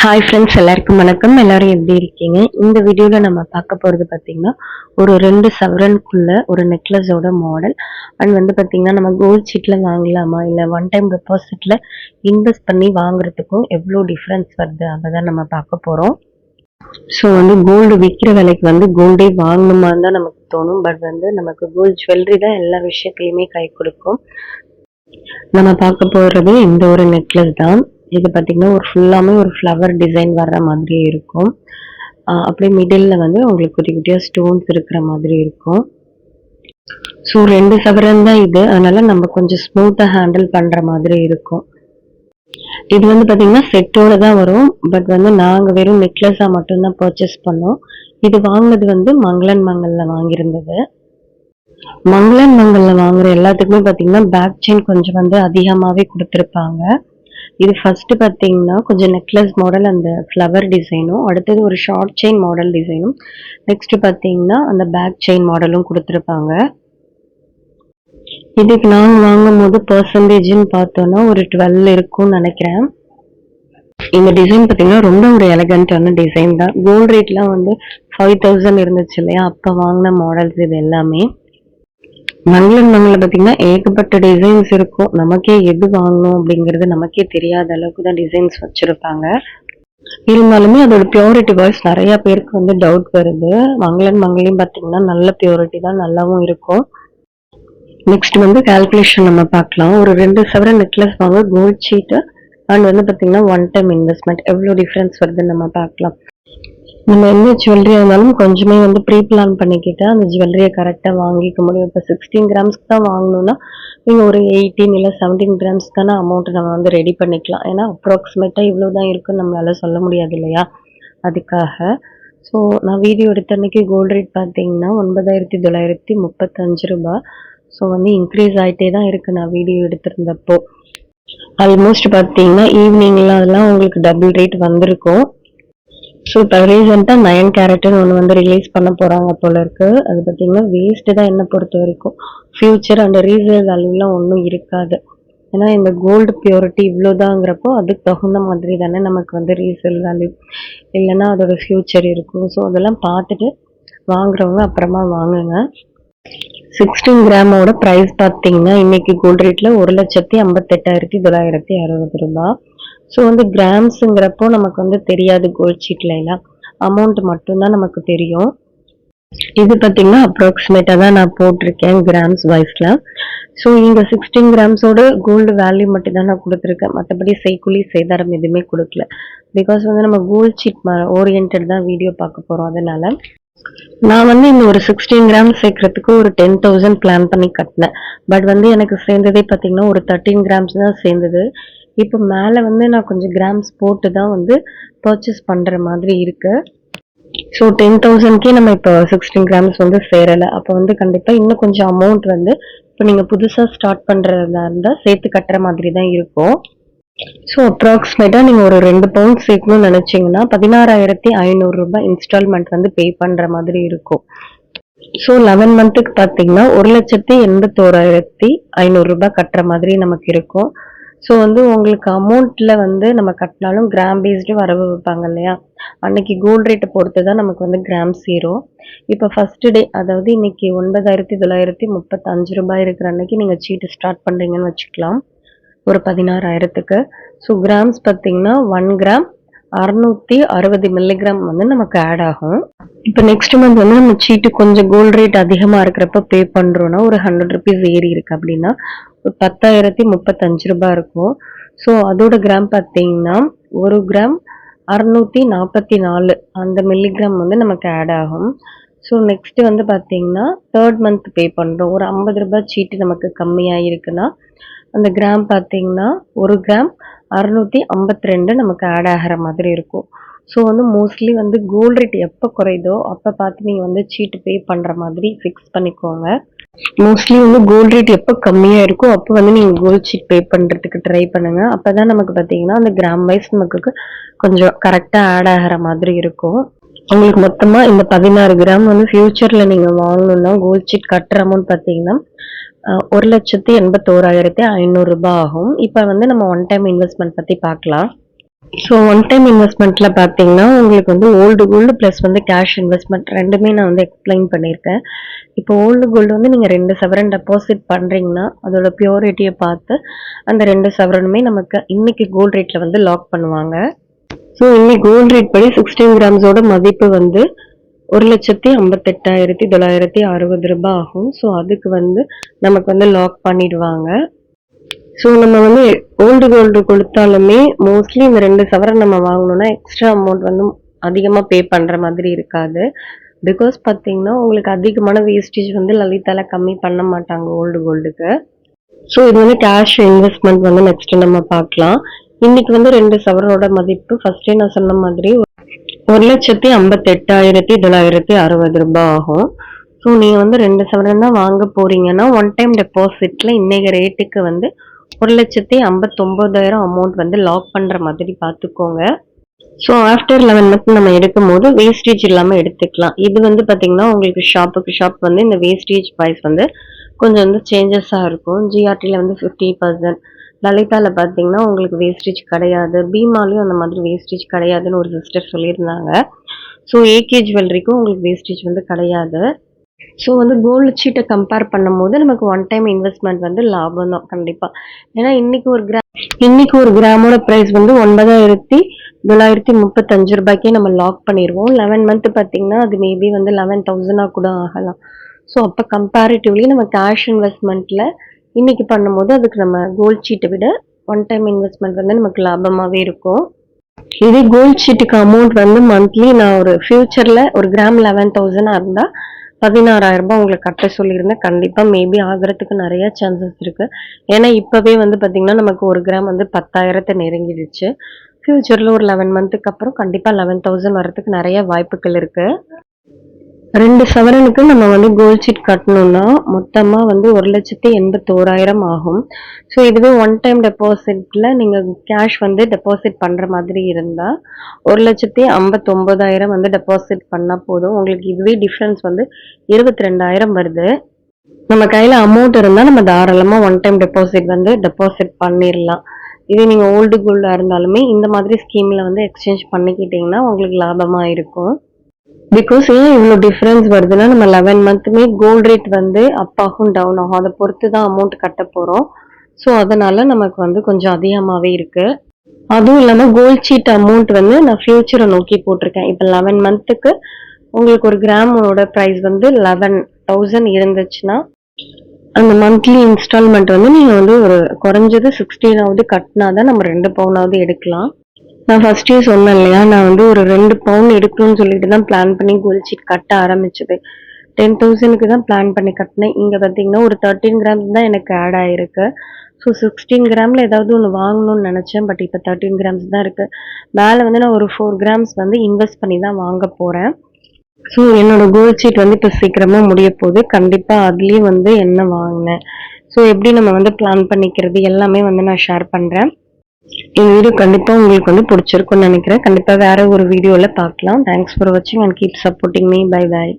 Hi friends, எல்லாருக்கும் வணக்கம். எல்லாரும் எப்படி இருக்கீங்க? இந்த வீடியோல நம்ம பார்க்க போறது பார்த்தீங்கன்னா, ஒரு 2 சவரனுக்குள்ள ஒரு நெக்லஸோட மாடல். அண்ட் பார்த்தீங்கன்னா, நம்ம கோல்ட் சீட்ல வாங்கலாமா? இல்ல ஒன் டைம் டெபாசிட்ல இன்வெஸ்ட் பண்ணி வாங்குறதுக்கும் எவ்வளோ டிஃபரன்ஸ் வருது? அதை தான் நம்ம பார்க்க போறோம். ஸோ கோல்டு விற்கிற விலைக்கு கோல்டே வாங்கணுமான்னு தான் நமக்கு தோணும். பட் நமக்கு கோல்டு ஜுவல்லரி தான் எல்லா விஷயத்துலையுமே கை கொடுக்கும். நம்ம பார்க்க போறது இந்த ஒரு நெக்லஸ் தான். இது பார்த்தீங்கன்னா ஒரு ஃபுல்லாமே ஒரு ஃப்ளவர் டிசைன் வர்ற மாதிரியே இருக்கும். அப்படியே மிடில்ல உங்களுக்கு குட்டி குட்டியா ஸ்டோன்ஸ் இருக்கிற மாதிரி இருக்கும். ஸோ 2 சவரன் தான் இது. அதனால நம்ம கொஞ்சம் ஸ்மூத்தா ஹேண்டில் பண்ற மாதிரி இருக்கும். இது பார்த்தீங்கன்னா செட்டோட தான் வரும். பட் நாங்க வெறும் நெக்லஸா மட்டும்தான் பர்ச்சேஸ் பண்ணோம். இது வாங்கினது மங்களன் மங்கல்ல வாங்கியிருந்தது. மங்களன் மங்கல்ல வாங்குற எல்லாத்துக்குமே பார்த்தீங்கன்னா பேக் செயின் கொஞ்சம் அதிகமாவே கொடுத்துருப்பாங்க. இது ஃபர்ஸ்ட் பார்த்தீங்கன்னா கொஞ்சம் நெக்லஸ் மாடல் அந்த ஃப்ளவர் டிசைனும், அடுத்தது ஒரு ஷார்ட் செயின் மாடல் டிசைனும், நெக்ஸ்ட் பார்த்தீங்கன்னா அந்த பேக் செயின் மாடலும் கொடுத்துருப்பாங்க. இதுக்கு நாங்கள் வாங்கும் போது பர்சன்டேஜ்னு பார்த்தோன்னா ஒரு 12 இருக்கும்னு நினைக்கிறேன். இந்த டிசைன் பார்த்தீங்கன்னா ரொம்ப ஒரு எலகண்டான டிசைன் தான். கோல்ட் ரேட்லாம் 5000 இருந்துச்சு இல்லையா, அப்போ வாங்கின மாடல்ஸ் இது எல்லாமே. மங்களன் மங்கல்ல பார்த்தீங்கன்னா ஏகப்பட்ட டிசைன்ஸ் இருக்கும். நமக்கே எது வாங்கணும் அப்படிங்கிறது நமக்கே தெரியாத அளவுக்கு தான் டிசைன்ஸ் வச்சிருப்பாங்க. இருந்தாலுமே அதோட பியூரிட்டி வைஸ் நிறைய பேருக்கு டவுட் வருது. மங்களன் மங்கலையும் பார்த்தீங்கன்னா நல்ல பியூரிட்டி தான், நல்லாவும் இருக்கும். நெக்ஸ்ட் கால்குலேஷன் நம்ம பார்க்கலாம். ஒரு 2 சவரன் நெக்லஸ் வாங்க கோல்ட் ஷீட்டு அண்ட் பார்த்தீங்கன்னா ஒன் டைம் இன்வெஸ்ட்மெண்ட் எவ்வளோ டிஃப்ரென்ஸ் வருதுன்னு நம்ம பார்க்கலாம். நம்ம எந்த ஜுவல்லரியா இருந்தாலும் கொஞ்சமே ப்ரீ பிளான் பண்ணிக்கிட்டு அந்த ஜுவல்லரியை கரெக்டாக வாங்கிக்க முடியும். இப்போ 16 கிராம்ஸ்க்கு தான் வாங்கணும்னா நீங்கள் ஒரு 18 இல்லை 17 கிராம்ஸ்க்கான அமௌண்ட் நம்ம ரெடி பண்ணிக்கலாம். ஏன்னா அப்ராக்சிமேட்டாக இவ்வளோ தான் இருக்குன்னு நம்மளால சொல்ல முடியாது இல்லையா, அதுக்காக. ஸோ நான் வீடியோ எடுத்த அன்னைக்கு கோல்டு ரேட் பார்த்தீங்கன்னா 9935 ரூபாய். ஸோ இன்க்ரீஸ் ஆகிட்டே தான் இருக்குது நான் வீடியோ எடுத்திருந்தப்போ. ஆல்மோஸ்ட் பார்த்தீங்கன்னா ஈவினிங்லாம் அதெல்லாம் உங்களுக்கு டபுள் ரேட் வந்திருக்கும். ஸோ இப்போ ரீசெண்டாக 9 கேரட்னு ஒன்று ரிலீஸ் பண்ண போகிறாங்க போல இருக்கு. அது பார்த்தீங்கன்னா வேஸ்ட்டு தான் என்னை பொறுத்த வரைக்கும். ஃபியூச்சர் அண்ட் ரீசேல் வேல்யூலாம் ஒன்றும் இருக்காது. ஏன்னா இந்த கோல்டு பியூரிட்டி இவ்வளோதாங்கிறப்போ அதுக்கு தகுந்த மாதிரி தானே நமக்கு ரீசேல் வேல்யூ, இல்லைன்னா அதோட ஃபியூச்சர் இருக்கும். ஸோ அதெல்லாம் பார்த்துட்டு வாங்குறவங்க அப்புறமா வாங்குங்க. 16 கிராமோட ப்ரைஸ் பார்த்தீங்கன்னா இன்னைக்கு கோல்டு ரேட்டில் 1,58,960 ரூபாய். ஸோ கிராம்ஸுங்கிறப்போ நமக்கு தெரியாது. கோல்ட் ஷீட்ல எல்லாம் அமௌண்ட் மட்டும்தான் நமக்கு தெரியும். இது பார்த்தீங்கன்னா அப்ராக்சிமேட்டாக தான் நான் போட்டிருக்கேன் கிராம்ஸ் வைஸ்ல. ஸோ இங்கே 16 கிராம்ஸோட கோல்டு வேல்யூ மட்டும் தான் நான் கொடுத்துருக்கேன். மற்றபடி செய்கூலி சேதாரம் எதுவுமே கொடுக்கல. பிகாஸ் நம்ம கோல்ட் ஷீட் ஓரியன்ட் தான் வீடியோ பார்க்க போகிறோம். அதனால நான் இந்த ஒரு 16 கிராம் சேர்க்கறதுக்கு ஒரு 10,000 பிளான் பண்ணி கட்டினேன். பட் எனக்கு சேர்ந்ததே பார்த்தீங்கன்னா ஒரு 13 கிராம்ஸ் தான் சேர்ந்தது. இப்போ மேலே நான் கொஞ்சம் கிராம்ஸ் போட்டு தான் பர்ச்சேஸ் பண்ணுற மாதிரி இருக்கு. ஸோ 10,000க்கே நம்ம இப்போ 16 கிராம்ஸ் சேரலை. அப்போ கண்டிப்பாக இன்னும் கொஞ்சம் அமௌண்ட் இப்போ நீங்கள் புதுசாக ஸ்டார்ட் பண்ணுறதா இருந்தால் சேர்த்து கட்டுற மாதிரி தான் இருக்கும். ஸோ அப்ராக்சிமேட்டாக நீங்கள் ஒரு 2 பவுண்ட் சேர்க்கணும்னு நினச்சிங்கன்னா 16,500 ரூபாய் இன்ஸ்டால்மெண்ட் பே பண்ணுற மாதிரி இருக்கும். ஸோ 11 மந்த்துக்கு பார்த்தீங்கன்னா 1,81,500 ரூபாய் கட்டுற மாதிரி நமக்கு இருக்கும். ஸோ உங்களுக்கு அமௌண்ட்ல நம்ம கட்டினாலும் கிராம் பேஸ்டு வரவு வைப்பாங்க இல்லையா, அன்னைக்கு கோல்ட் ரேட்டை பொறுத்து தான் நமக்கு கிராம்ஸ் ஏறும். இப்போ ஃபர்ஸ்ட் டே, அதாவது இன்னைக்கு 9,935 ரூபாய் இருக்கிற அன்னைக்கு நீங்கள் சீட்டு ஸ்டார்ட் பண்ணுறீங்கன்னு வச்சுக்கலாம் ஒரு 16,000க்கு. ஸோ கிராம்ஸ் பார்த்தீங்கன்னா 1 கிராம் 660 மில்லிகிராம் நமக்கு ஆட் ஆகும். இப்போ நெக்ஸ்ட் மந்த் நம்ம சீட்டு கொஞ்சம் கோல்ட் ரேட் அதிகமாக இருக்கிறப்ப பே பண்ணுறோன்னா ஒரு 100 ருபீஸ் ஏறி இருக்கு அப்படின்னா 10,035 ரூபாய் இருக்கும். ஸோ அதோட கிராம் பார்த்தீங்கன்னா 1 கிராம் 644 அந்த மில்லிகிராம் நமக்கு ஆட் ஆகும். ஸோ நெக்ஸ்ட் பார்த்தீங்கன்னா 3rd மந்த் பே பண்ணுறோம். ஒரு 50 ரூபாய் சீட்டு நமக்கு கம்மியாக இருக்குன்னா அந்த கிராம் பார்த்தீங்கன்னா 1 கிராம் 652 நமக்கு ஆட் ஆகிற மாதிரி இருக்கும். ஸோ மோஸ்ட்லி கோல்ட் ரேட் எப்போ குறையுதோ அப்போ பார்த்து நீங்கள் சீட்டு பே பண்ணுற மாதிரி ஃபிக்ஸ் பண்ணிக்கோங்க. மோஸ்ட்லி கோல்ட் ரேட் எப்போ கம்மியாக இருக்கோ அப்போ நீங்கள் கோல்ட் ஷீட் பே பண்ணுறதுக்கு ட்ரை பண்ணுங்க. அப்போ தான் நமக்கு பார்த்தீங்கன்னா அந்த கிராம் வைஸ் நமக்கு கொஞ்சம் கரெக்டாக ஆட் ஆகிற மாதிரி இருக்கும். உங்களுக்கு மொத்தமாக இந்த 16 கிராம் ஃபியூச்சரில் நீங்கள் வாங்கணும்னா கோல்ட் ஷீட் கட்டுற அமௌண்ட் பார்த்தீங்கன்னா 1,81,500 ரூபாய் ஆகும். இப்போ நம்ம ஒன் டைம் இன்வெஸ்ட்மெண்ட் பற்றி பார்க்கலாம். ஸோ ஒன் டைம் இன்வெஸ்ட்மெண்ட்ல பார்த்தீங்கன்னா உங்களுக்கு வந்து ஓல்டு கோல்டு ப்ளஸ் வந்து கேஷ் இன்வெஸ்ட்மெண்ட் ரெண்டுமே நான் வந்து எக்ஸ்பிளைன் பண்ணியிருக்கேன். இப்போ ஓல்டு கோல்டு வந்து நீங்கள் 2 சவரன் டெபாசிட் பண்ணுறீங்கன்னா அதோட பியூரிட்டியை பார்த்து அந்த 2 சவரனுமே நமக்கு இன்னைக்கு கோல்டு ரேட்டில் வந்து லாக் பண்ணுவாங்க. ஸோ இன்னைக்கு கோல்டு ரேட் படி 16 கிராம்ஸோட மதிப்பு வந்து 1,58,960 ரூபாய் ஆகும். ஸோ அதுக்கு வந்து நமக்கு வந்து லாக் பண்ணிடுவாங்க. ஸோ நம்ம வந்து ஓல்டு கோல்டு கொடுத்தாலுமே மோஸ்ட்லி இந்த 2 சவரன் நம்ம வாங்கணும்னா எக்ஸ்ட்ரா அமௌண்ட் வந்து அதிகமாக பே பண்ணுற மாதிரி இருக்காது. பிகாஸ் பார்த்தீங்கன்னா உங்களுக்கு அதிகமான வேஸ்டேஜ் வந்து லலிதால கம்மி பண்ண மாட்டாங்க ஓல்டு கோல்டுக்கு. ஸோ இது வந்து கேஷ் இன்வெஸ்ட்மெண்ட் வந்து நெக்ஸ்ட் நம்ம பார்க்கலாம். இன்னைக்கு வந்து 2 சவரனோட மதிப்பு ஃபர்ஸ்டே நான் சொன்ன மாதிரி 1,58,960 ரூபாய் ஆகும். ஸோ நீங்கள் வந்து 2 சவரன் தான் வாங்க போறீங்கன்னா ஒன் டைம் டெபாசிட்ல இன்னைக்கு ரேட்டுக்கு வந்து 1,59,000 அமௌண்ட் வந்து லாக் பண்ற மாதிரி பார்த்துக்கோங்க. ஸோ ஆஃப்டர் 11 மந்த் நம்ம எடுக்கும் போது வேஸ்டேஜ் இல்லாமல் எடுத்துக்கலாம். இது வந்து பார்த்தீங்கன்னா உங்களுக்கு ஷாப்புக்கு ஷாப் வந்து இந்த வேஸ்டேஜ் ப்ரைஸ் வந்து கொஞ்சம் வந்து சேஞ்சஸாக இருக்கும். ஜிஆர்டியில் வந்து 50%, லலிதாவில் பார்த்தீங்கன்னா உங்களுக்கு வேஸ்டேஜ் கிடையாது, பீமாலையும் அந்த மாதிரி வேஸ்டேஜ் கிடையாதுன்னு ஒரு சிஸ்டர் சொல்லியிருந்தாங்க. ஸோ ஏகே ஜுவல்லரிக்கும் உங்களுக்கு வேஸ்டேஜ் வந்து கிடையாது. ஸோ வந்து கோல்டு சீட்டை கம்பேர் பண்ணும்போது நமக்கு ஒன் டைம் இன்வெஸ்ட்மெண்ட் வந்து லாபம் தான் கண்டிப்பாக. ஏன்னா இன்னைக்கு ஒரு கிராமோட ப்ரைஸ் வந்து 9,935 ரூபாய்க்கே நம்ம லாக் பண்ணிடுவோம். 11 மந்த் பார்த்தீங்கன்னா அது மேபி வந்து 11,000 கூட ஆகலாம். ஸோ அப்போ கம்பேரிட்டிவ்லி நம்ம கேஷ் இன்வெஸ்ட்மெண்ட்டில் இன்னைக்கு பண்ணும்போது அதுக்கு நம்ம கோல்ட் சீட்டை விட ஒன் டைம் இன்வெஸ்ட்மெண்ட் வந்து நமக்கு லாபமாகவே இருக்கும். இதே கோல்ட் சீட்டுக்கு அமௌண்ட் வந்து மந்த்லி நான் ஒரு ஃபியூச்சரில் ஒரு கிராம் 11,000 இருந்தால் 16,000 ரூபாய் உங்களுக்கு கட்ட சொல்லியிருந்தேன். கண்டிப்பாக மேபி ஆகிறதுக்கு நிறைய சான்சஸ் இருக்கு. ஏன்னா இப்போவே வந்து பார்த்தீங்கன்னா நமக்கு ஒரு கிராம் வந்து 10,000 நெருங்கிடுச்சு. ஃபியூச்சரில் ஒரு 11 மந்த்துக்கு அப்புறம் கண்டிப்பாக 11,000 வர்றதுக்கு நிறைய வாய்ப்புகள் இருக்கு. 2 சவரனுக்கு நம்ம வந்து கோல்ட் சீட் கட்டணும்னா மொத்தமாக வந்து 1,81,000 ஆகும். ஸோ இதுவே ஒன் டைம் டெபாசிட்ல நீங்கள் கேஷ் வந்து டெபாசிட் பண்ணுற மாதிரி இருந்தால் 1,59,000 வந்து டெபாசிட் பண்ணால் போதும். உங்களுக்கு இதுவே டிஃப்ரென்ஸ் வந்து 22,000 வருது. நம்ம கையில் அமௌண்ட் இருந்தால் நம்ம தாராளமாக ஒன் டைம் டெபாசிட் வந்து டெபாசிட் பண்ணிடலாம். இதே நீங்கள் ஓல்டு கோல்டாக இருந்தாலுமே இந்த மாதிரி ஸ்கீமில் வந்து எக்ஸ்சேஞ்ச் பண்ணிக்கிட்டிங்கன்னா உங்களுக்கு லாபமாக இருக்கும். பிகாஸ் ஏன் இவ்வளோ டிஃப்ரென்ஸ் வருதுன்னா நம்ம 11 மந்த்துமே கோல்ட் ரேட் வந்து அப் ஆகும் டவுன் ஆகும், அதை பொறுத்து தான் அமௌண்ட் கட்ட போகிறோம். ஸோ அதனால நமக்கு வந்து கொஞ்சம் அதிகமாகவே இருக்கு. அதுவும் இல்லாமல் கோல்ட் சீட் அமௌண்ட் வந்து நான் ஃபியூச்சரை நோக்கி போட்டிருக்கேன். இப்போ 11 மந்த்துக்கு உங்களுக்கு ஒரு கிராமோட ப்ரைஸ் வந்து 11,000 இருந்துச்சுன்னா அந்த மந்த்லி இன்ஸ்டால்மெண்ட் வந்து நீங்கள் வந்து ஒரு குறைஞ்சது 16ஆவது கட்டினா தான் நம்ம 2 பவுனாவது எடுக்கலாம். நான் ஃபர்ஸ்டே சொன்னேன் இல்லையா, நான் வந்து ஒரு 2 பவுன் எடுக்கணும்னு சொல்லிட்டு தான் பிளான் பண்ணி கோல்ட் சீட் கட்ட ஆரம்பிச்சது. 10,000க்கு தான் பிளான் பண்ணி கட்டினேன். இங்கே பார்த்தீங்கன்னா ஒரு 13 கிராம்ஸ் தான் எனக்கு ஆட் ஆயிருக்கு. ஸோ 16 கிராமில் ஏதாவது ஒன்று வாங்கணும்னு நினச்சேன். பட் இப்போ 13 கிராம்ஸ் தான் இருக்குது. மேலே வந்து நான் ஒரு 4 கிராம்ஸ் வந்து இன்வெஸ்ட் பண்ணி தான் வாங்க போகிறேன். ஸோ என்னோட கோல்ட் சீட் வந்து இப்போ சீக்கிரமாக முடிய போகுது. கண்டிப்பாக அதுலேயும் வந்து என்ன வாங்கினேன், ஸோ எப்படி நம்ம வந்து பிளான் பண்ணிக்கிறது எல்லாமே வந்து நான் ஷேர் பண்ணுறேன். இந்த வீடியோ கண்டிப்பாக உங்களுக்கு வந்து பிடிச்சிருக்கும்னு நினைக்கிறேன். கண்டிப்பாக வேற ஒரு வீடியோவில் பார்க்கலாம். தேங்க்ஸ் ஃபார் வாட்சிங் and keep supporting me. Bye bye.